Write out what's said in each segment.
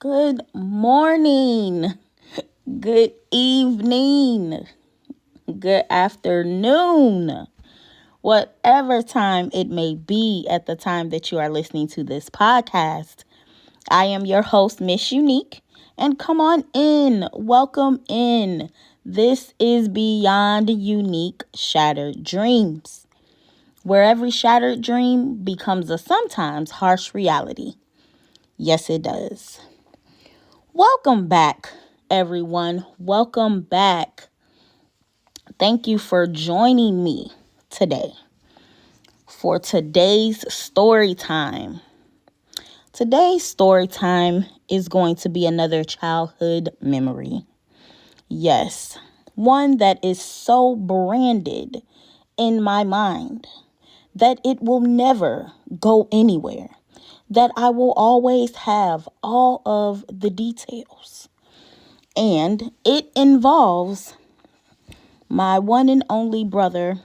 Good morning, good evening, good afternoon, whatever time it may be at the time that you are listening to this podcast. I am your host, Miss Unique, and come on in, welcome in. This is Beyond Unique Shattered Dreams, where every shattered dream becomes a sometimes harsh reality. Yes, it does. Welcome back, everyone. Welcome back. Thank you for joining me today for today's story time. Today's story time is going to be another childhood memory. Yes, one that is so branded in my mind that it will never go anywhere, that I will always have all of the details. And it involves my one and only brother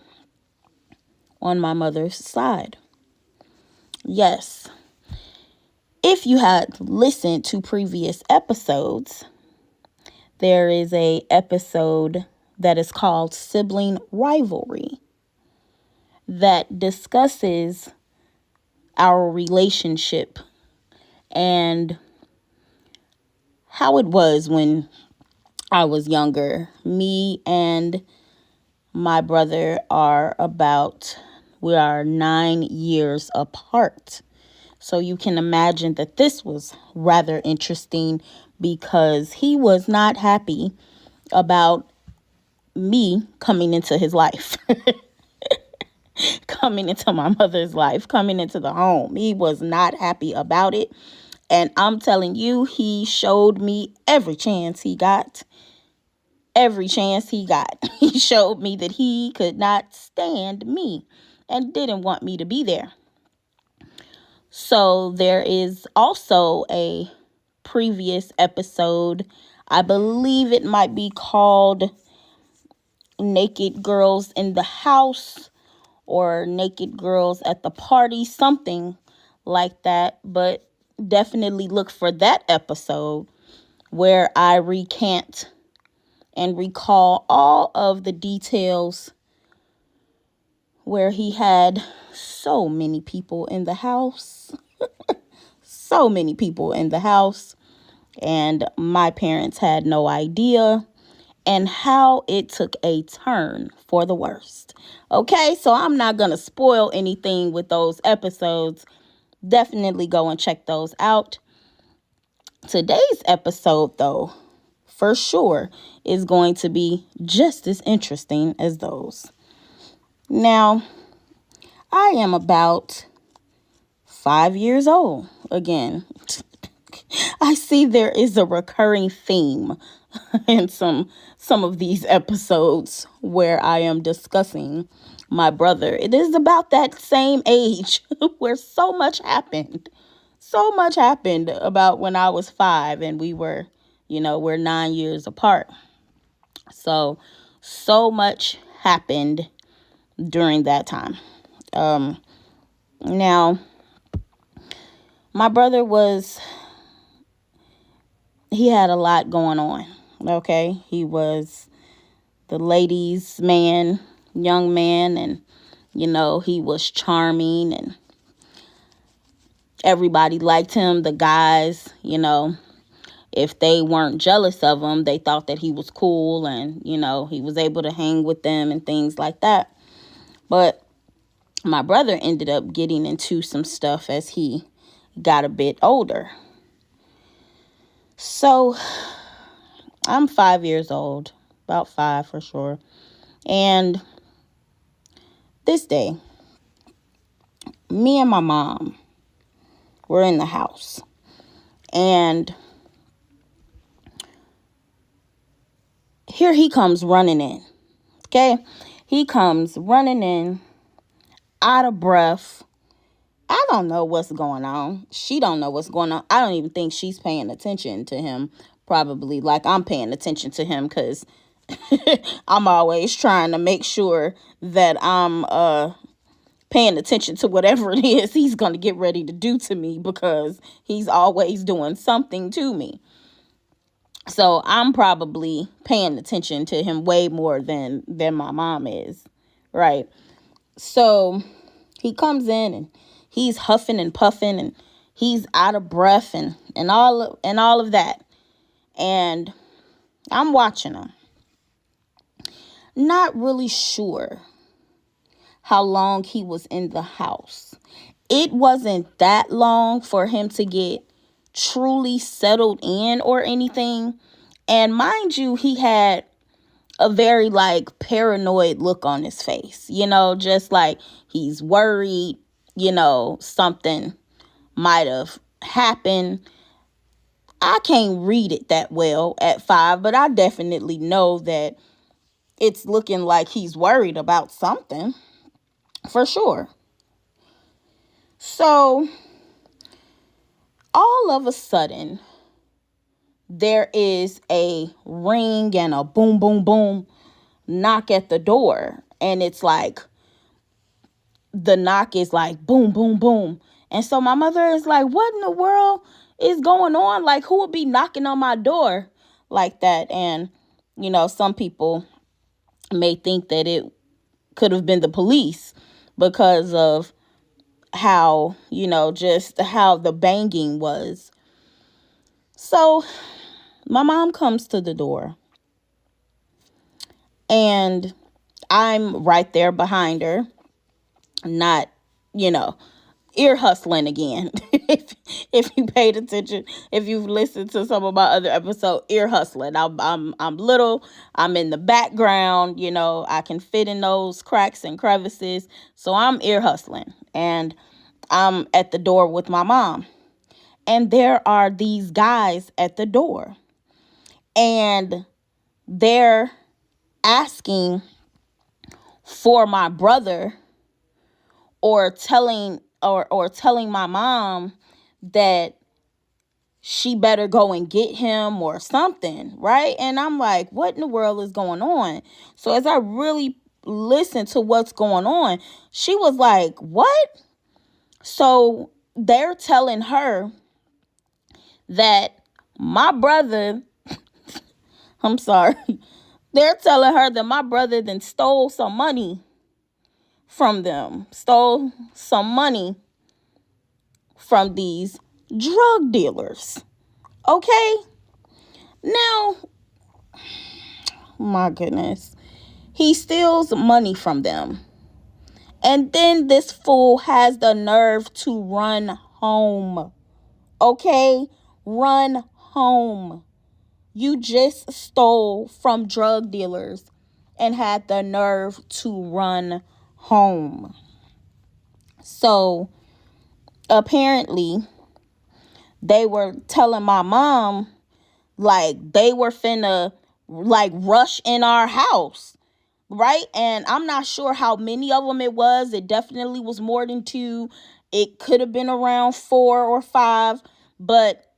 on my mother's side. Yes, if you had listened to previous episodes, there is a episode that is called Sibling Rivalry that discusses our relationship and how it was when I was younger. Me and my brother we are 9 years apart. So you can imagine that this was rather interesting because he was not happy about me coming into his life, coming into my mother's life, coming into the home. He was not happy about it. And I'm telling you, he showed me every chance he got. Every chance he got. He showed me that he could not stand me and didn't want me to be there. So there is also a previous episode. I believe it might be called Naked Girls in the House or Naked Girls at the Party, something like that. But definitely look for that episode where I recant and recall all of the details where he had so many people in the house. So many people in the house. And my parents had no idea. And how it took a turn for the worst. Okay, so I'm not going to spoil anything with those episodes. Definitely go and check those out. Today's episode, though, for sure, is going to be just as interesting as those. Now, I am about 5 years old again. I see there is a recurring theme in some of these episodes where I am discussing my brother. It is about that same age where so much happened. So much happened about when I was 5 and we're 9 years apart. So much happened during that time. Now, my brother he had a lot going on. Okay, he was the ladies' man, young man, and he was charming and everybody liked him. The guys, if they weren't jealous of him, they thought that he was cool and, he was able to hang with them and things like that. But my brother ended up getting into some stuff as he got a bit older. So I'm 5 years old, about 5 for sure. And this day, me and my mom were in the house. And here he comes running in. Okay? He comes running in, out of breath. I don't know what's going on. She don't know what's going on. I don't even think she's paying attention to him. Probably like I'm paying attention to him because I'm always trying to make sure that I'm paying attention to whatever it is he's going to get ready to do to me, because he's always doing something to me. So I'm probably paying attention to him way more than my mom is, right? So he comes in and he's huffing and puffing and he's out of breath and all of that. And I'm watching him. Not really sure how long he was in the house. It wasn't that long for him to get truly settled in or anything. And mind you, he had a very like paranoid look on his face, just like he's worried, something might have happened. I can't read it that well at 5, but I definitely know that it's looking like he's worried about something for sure. So all of a sudden, there is a ring and a boom, boom, boom knock at the door. And it's like, the knock is like boom, boom, boom. And so my mother is like, what in the world is going on? Like, who would be knocking on my door like that? And, some people may think that it could have been the police because of how, just how the banging was. So my mom comes to the door and I'm right there behind her, not, ear hustling again. if you paid attention, if you've listened to some of my other episodes, ear hustling. I'm little, I'm in the background, I can fit in those cracks and crevices. So I'm ear hustling and I'm at the door with my mom. And there are these guys at the door. And they're asking for my brother, or telling my mom that she better go and get him or something, right? And I'm like, what in the world is going on? So as I really listened to what's going on, she was like, what? So they're telling her that my brother, I'm sorry, they're telling her that my brother then stole some money from them, stole some money from these drug dealers. Okay? Now, my goodness, he steals money from them. And then this fool has the nerve to run home. Okay? Run home. You just stole from drug dealers and had the nerve to run home. So apparently they were telling my mom like they were finna like rush in our house, right? And I'm not sure how many of them it was. It definitely was more than 2. It could have been around 4 or 5, but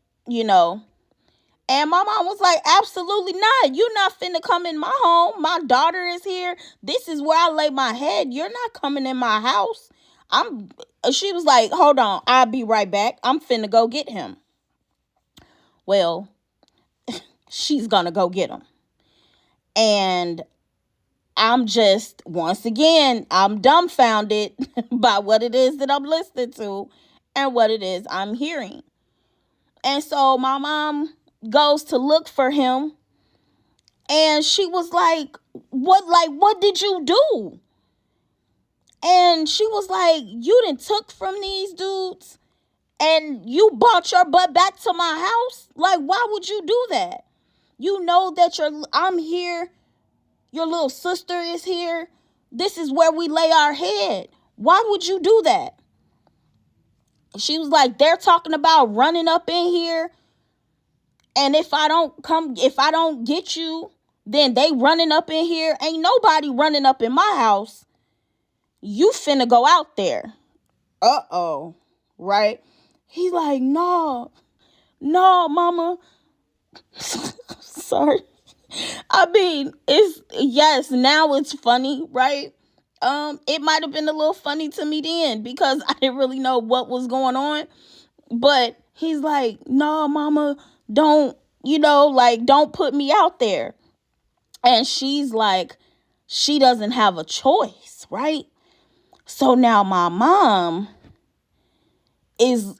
and my mom was like, absolutely not. You're not finna come in my home. My daughter is here. This is where I lay my head. You're not coming in my house. She was like, hold on, I'll be right back. I'm finna go get him. Well, she's gonna go get him. And I'm just, once again, I'm dumbfounded by what it is that I'm listening to and what it is I'm hearing. And so my mom goes to look for him. And she was like, what did you do? And she was like, you done took from these dudes and you brought your butt back to my house? Like, why would you do that? You know that I'm here. Your little sister is here. This is where we lay our head. Why would you do that? She was like, they're talking about running up in here. And if I don't get you, then they running up in here. Ain't nobody running up in my house. You finna go out there. Uh-oh. Right? He's like, no, mama. Sorry. I mean, yes, now it's funny, right? it might have been a little funny to me then because I didn't really know what was going on. But he's like, no, mama, don't, like, don't put me out there. And she's like, she doesn't have a choice, right? So now my mom is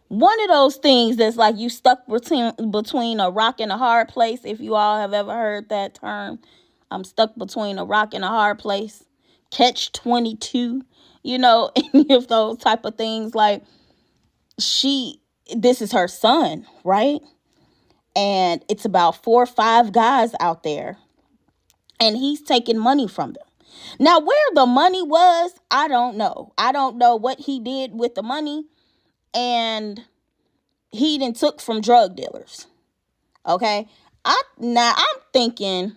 one of those things that's like you stuck between a rock and a hard place. If you all have ever heard that term, I'm stuck between a rock and a hard place. Catch 22, any of those type of things. Like this is her son, right? And it's about 4 or 5 guys out there. And he's taking money from them. Now, where the money was, I don't know. I don't know what he did with the money. And he done took from drug dealers. Okay? I'm thinking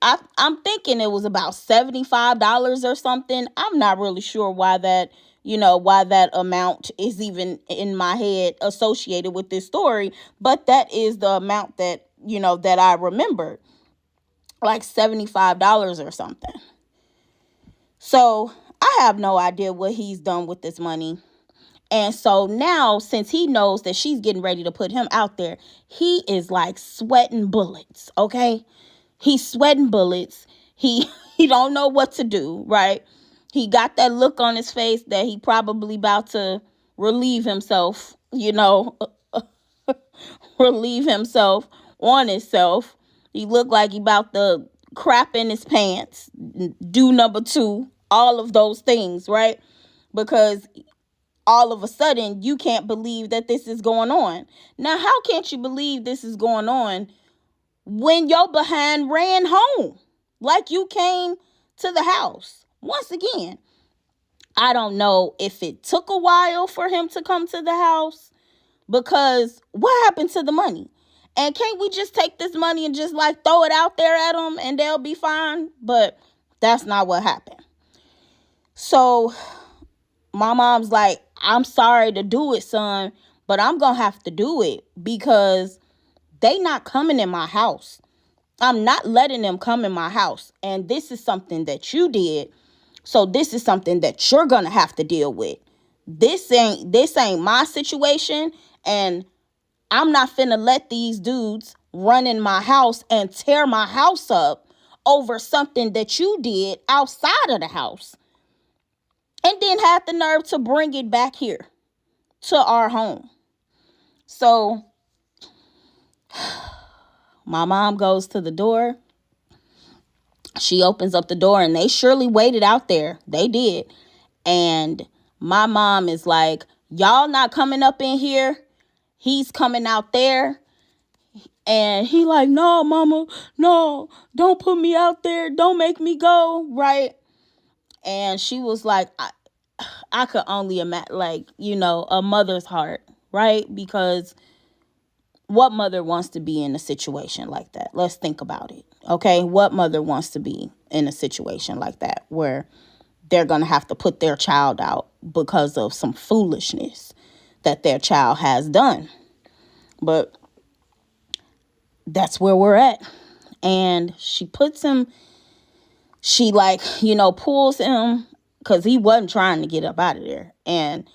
it was about $75 or something. I'm not really sure why that amount is even in my head associated with this story, but that is the amount that, that I remembered, like $75 or something. So I have no idea what he's done with this money. And so now, since he knows that she's getting ready to put him out there, he is like sweating bullets, okay? He's sweating bullets. He don't know what to do, right? He got that look on his face that he probably about to relieve himself, relieve himself on himself. He looked like he about to crap in his pants, do number 2, all of those things, right? Because all of a sudden, you can't believe that this is going on. Now, how can't you believe this is going on when your behind ran home? Like you came to the house. Once again, I don't know if it took a while for him to come to the house, because what happened to the money? And can't we just take this money and just like throw it out there at them and they'll be fine? But that's not what happened. So my mom's like, I'm sorry to do it, son, but I'm going to have to do it because they not coming in my house. I'm not letting them come in my house. And this is something that you did. So this is something that you're going to have to deal with. This ain't my situation. And I'm not finna let these dudes run in my house and tear my house up over something that you did outside of the house. And then had the nerve to bring it back here to our home. So my mom goes to the door. She opens up the door and they surely waited out there. They did. And my mom is like, y'all not coming up in here. He's coming out there. And he like, no, mama, no, don't put me out there. Don't make me go. Right. And she was like, I could only imagine, like, a mother's heart, right? Because what mother wants to be in a situation like that? Let's think about it, okay? What mother wants to be in a situation like that where they're going to have to put their child out because of some foolishness that their child has done? But that's where we're at. And she puts him, she pulls him, because he wasn't trying to get up out of there. And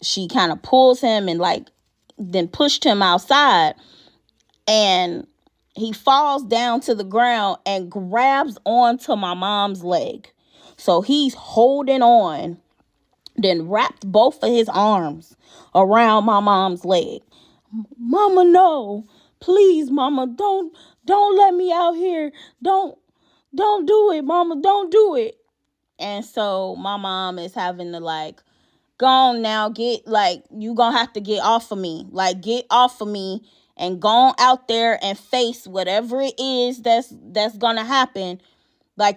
she kind of pulls him and then pushed him outside. And he falls down to the ground and grabs onto my mom's leg. So he's holding on, then wrapped both of his arms around my mom's leg. Mama, no. Please, mama, don't let me out here. Don't do it, mama. Don't do it. And so my mom is having to go on now, you gonna have to get off of me. Get off of me and go on out there and face whatever it is that's gonna happen.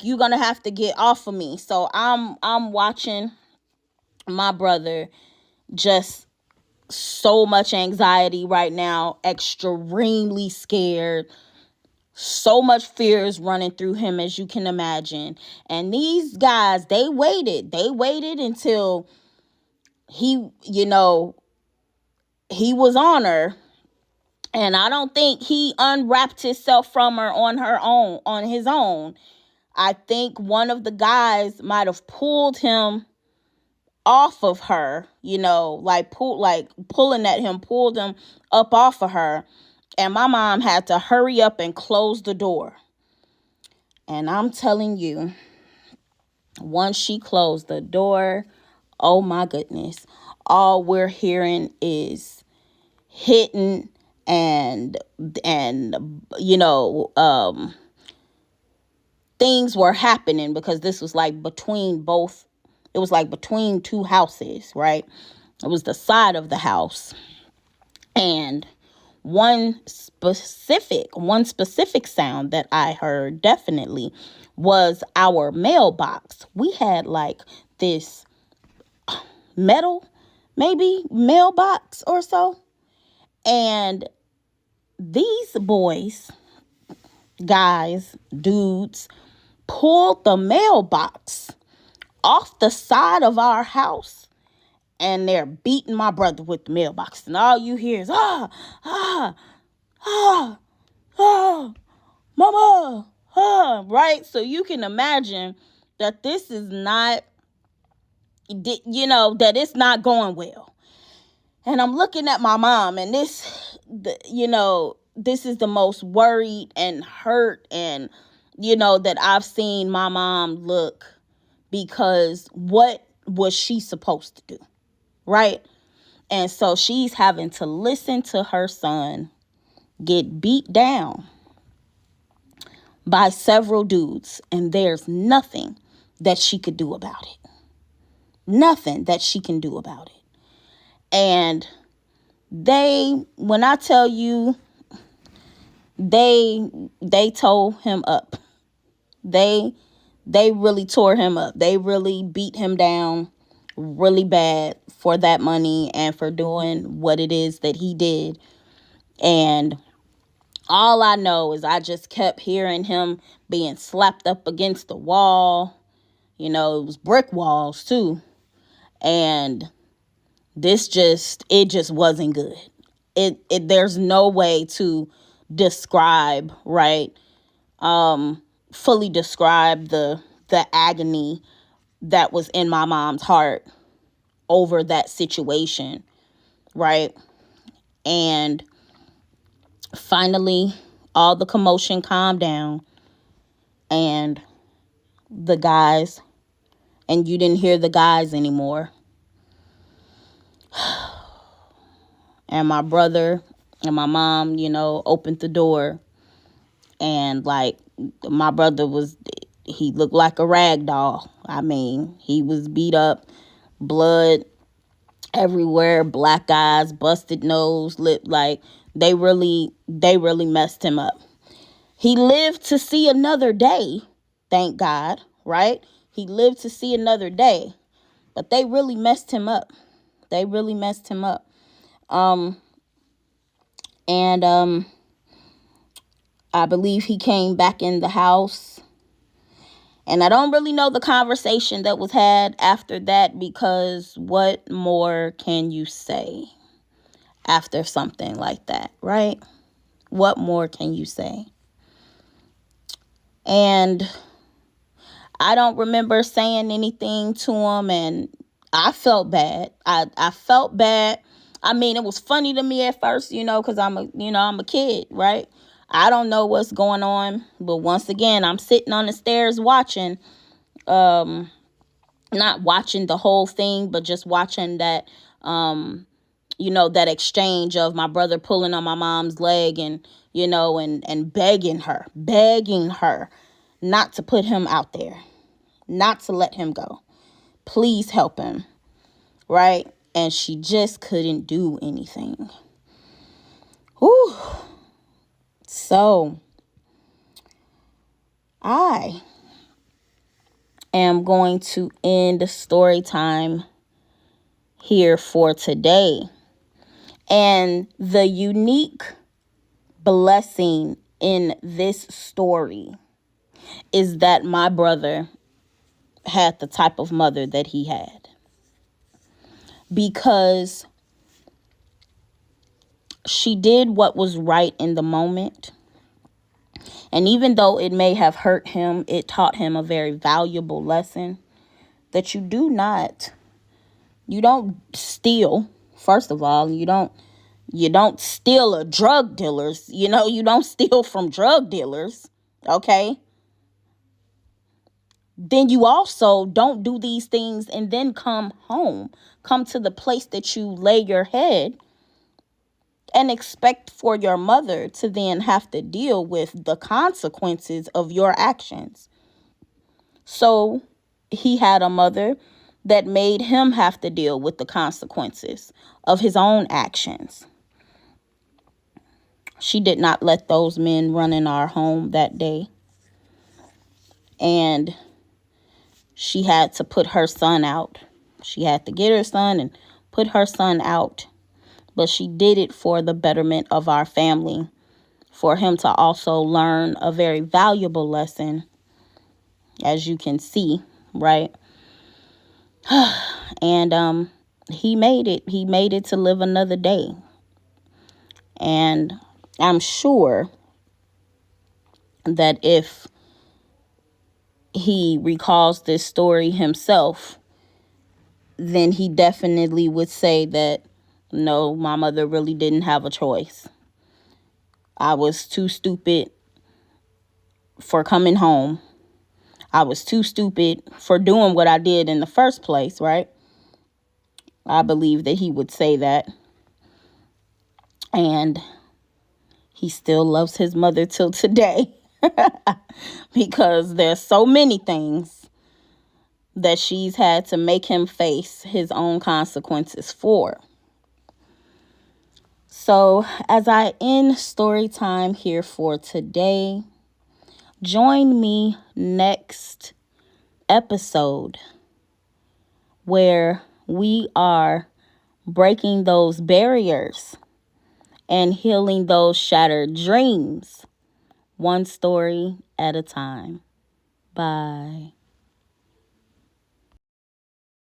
You gonna have to get off of me. So I'm watching my brother, just so much anxiety right now, extremely scared. So much fear is running through him, as you can imagine. And these guys, they waited until he was on her. And I don't think he unwrapped himself from her on his own. I think one of the guys might have pulled him off of her, like pulling at him, pulled him up off of her. And my mom had to hurry up and close the door. And I'm telling you, once she closed the door, oh my goodness, all we're hearing is hitting and things were happening, because this was like between two houses, right? It was the side of the house. And one specific sound that I heard definitely was our mailbox. We had like this metal, maybe mailbox or so. And these boys, guys, dudes, pulled the mailbox off the side of our house, and they're beating my brother with the mailbox. And all you hear is, ah, ah, ah, ah, mama, ah, right? So you can imagine that this is not, that it's not going well. And I'm looking at my mom, and this is the most worried and hurt and, that I've seen my mom look, because what was she supposed to do? Right? And so she's having to listen to her son get beat down by several dudes, and there's nothing that she could do about it. Nothing that she can do about it. And when I tell you, they tore him up. They really tore him up. They really beat him down really bad for that money and for doing what it is that he did. And all I know is I just kept hearing him being slapped up against the wall. It was brick walls too. And it just wasn't good. There's no way to describe, right? Fully describe the agony that was in my mom's heart over that situation, right? And finally, all the commotion calmed down, and the guys, and you didn't hear the guys anymore. And my brother and my mom, opened the door, and like my brother he looked like a rag doll. I mean, he was beat up, blood everywhere, black eyes, busted nose, lip, like they really messed him up. He lived to see another day, thank God, right? He lived to see another day, but they really messed him up. They really messed him up. And I believe he came back in the house. And I don't really know the conversation that was had after that, because what more can you say after something like that, right? What more can you say? And I don't remember saying anything to him, and I felt bad. I felt bad. I mean, it was funny to me at first, because I'm a kid, right? I don't know what's going on, but once again, I'm sitting on the stairs watching, not watching the whole thing, but just watching that, that exchange of my brother pulling on my mom's leg and, and begging her not to put him out there, not to let him go. Please help him, right? And she just couldn't do anything. Whew. So I am going to end the story time here for today. And the unique blessing in this story is that my brother had the type of mother that he had. Because she did what was right in the moment. And even though it may have hurt him, it taught him a very valuable lesson that you don't steal. First of all, you don't steal a drug dealers. You don't steal from drug dealers. Okay? Then you also don't do these things and then come home. Come to the place that you lay your head and expect for your mother to then have to deal with the consequences of your actions. So he had a mother that made him have to deal with the consequences of his own actions. She did not let those men run in our home that day. And she had to put her son out. She had to get her son and put her son out. But she did it for the betterment of our family, for him to also learn a very valuable lesson, as you can see, right? And he made it. He made it to live another day. And I'm sure that if he recalls this story himself, then he definitely would say that, no, my mother really didn't have a choice. I was too stupid for coming home. I was too stupid for doing what I did in the first place, right? I believe that he would say that. And he still loves his mother till today. Because there's so many things that she's had to make him face his own consequences for. So as I end story time here for today, join me next episode where we are breaking those barriers and healing those shattered dreams, one story at a time. Bye.